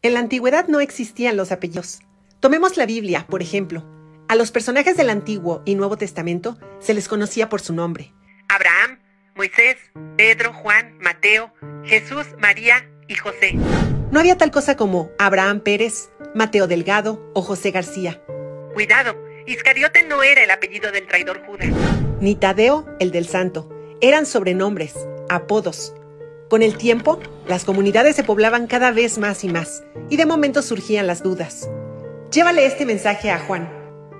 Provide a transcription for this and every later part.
En la antigüedad no existían los apellidos. Tomemos la Biblia, por ejemplo. A los personajes del Antiguo y Nuevo Testamento se les conocía por su nombre. Abraham, Moisés, Pedro, Juan, Mateo, Jesús, María y José. No había tal cosa como Abraham Pérez, Mateo Delgado o José García. Cuidado, Iscariote no era el apellido del traidor Judas. Ni Tadeo, el del Santo. Eran sobrenombres, apodos. Con el tiempo, las comunidades se poblaban cada vez más y más, y de momento surgían las dudas. Llévale este mensaje a Juan.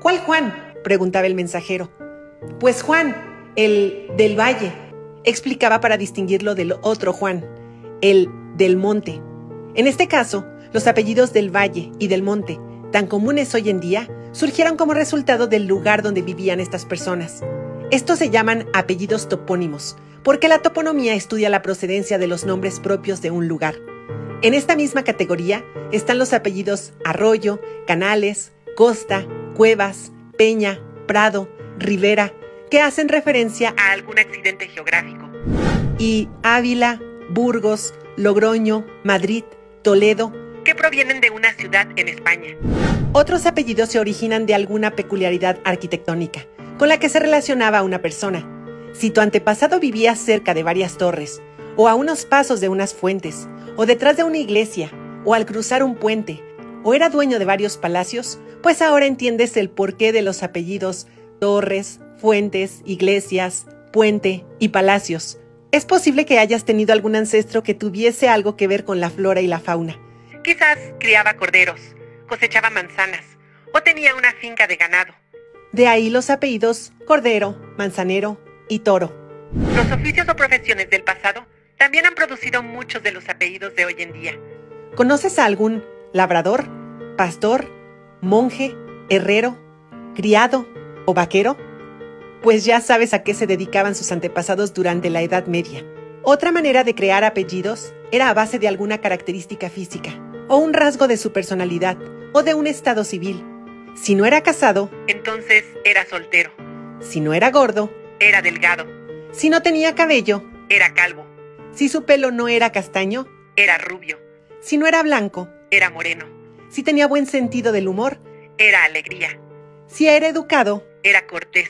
¿Cuál Juan?, preguntaba el mensajero. Pues Juan, el del Valle, explicaba para distinguirlo del otro Juan, el del Monte. En este caso, los apellidos del Valle y del Monte, tan comunes hoy en día, surgieron como resultado del lugar donde vivían estas personas. Estos se llaman apellidos topónimos, porque la toponomía estudia la procedencia de los nombres propios de un lugar. En esta misma categoría están los apellidos Arroyo, Canales, Costa, Cuevas, Peña, Prado, Rivera, que hacen referencia a algún accidente geográfico. Y Ávila, Burgos, Logroño, Madrid, Toledo, que provienen de una ciudad en España. Otros apellidos se originan de alguna peculiaridad arquitectónica, con la que se relacionaba a una persona. Si tu antepasado vivía cerca de varias torres, o a unos pasos de unas fuentes, o detrás de una iglesia, o al cruzar un puente, o era dueño de varios palacios, pues ahora entiendes el porqué de los apellidos torres, fuentes, iglesias, puente y palacios. Es posible que hayas tenido algún ancestro que tuviese algo que ver con la flora y la fauna. Quizás criaba corderos, cosechaba manzanas, o tenía una finca de ganado. De ahí los apellidos Cordero, Manzanero y Toro. Los oficios o profesiones del pasado también han producido muchos de los apellidos de hoy en día. ¿Conoces a algún labrador, pastor, monje, herrero, criado o vaquero? Pues ya sabes a qué se dedicaban sus antepasados durante la Edad Media. Otra manera de crear apellidos era a base de alguna característica física, o un rasgo de su personalidad, o de un estado civil. Si no era casado, entonces era soltero. Si no era gordo, era delgado. Si no tenía cabello, era calvo. Si su pelo no era castaño, era rubio. Si no era blanco, era moreno. Si tenía buen sentido del humor, era alegría. Si era educado, era cortés.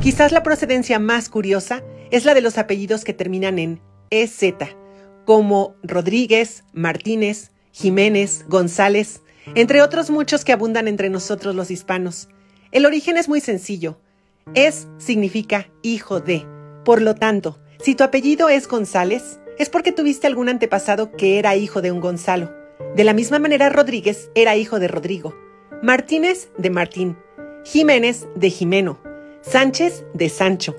Quizás la procedencia más curiosa es la de los apellidos que terminan en EZ, como Rodríguez, Martínez, Jiménez, González, entre otros muchos que abundan entre nosotros los hispanos. El origen es muy sencillo. Es significa hijo de. Por lo tanto, si tu apellido es González, es porque tuviste algún antepasado que era hijo de un Gonzalo. De la misma manera, Rodríguez era hijo de Rodrigo, Martínez de Martín, Jiménez de Jimeno, Sánchez de Sancho,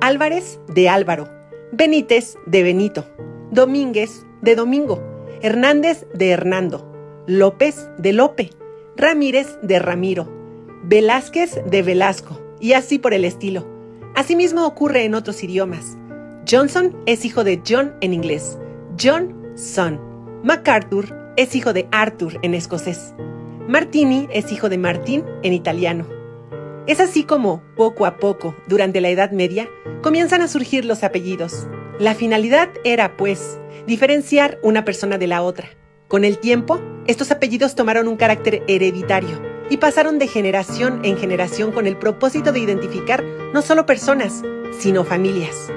Álvarez de Álvaro, Benítez de Benito, Domínguez de Domingo, Hernández de Hernando, López de Lope, Ramírez de Ramiro, Velázquez de Velasco, y así por el estilo. Asimismo ocurre en otros idiomas. Johnson es hijo de John en inglés, Johnson. MacArthur es hijo de Arthur en escocés. Martini es hijo de Martín en italiano. Es así como, poco a poco, durante la Edad Media, comienzan a surgir los apellidos. La finalidad era, pues, diferenciar una persona de la otra. Con el tiempo, estos apellidos tomaron un carácter hereditario y pasaron de generación en generación con el propósito de identificar no solo personas, sino familias.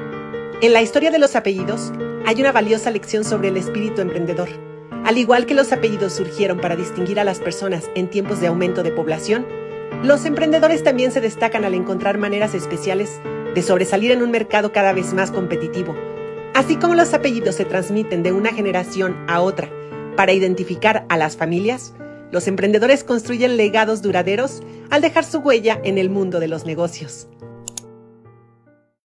En la historia de los apellidos, hay una valiosa lección sobre el espíritu emprendedor. Al igual que los apellidos surgieron para distinguir a las personas en tiempos de aumento de población, los emprendedores también se destacan al encontrar maneras especiales de sobresalir en un mercado cada vez más competitivo. Así como los apellidos se transmiten de una generación a otra para identificar a las familias, los emprendedores construyen legados duraderos al dejar su huella en el mundo de los negocios.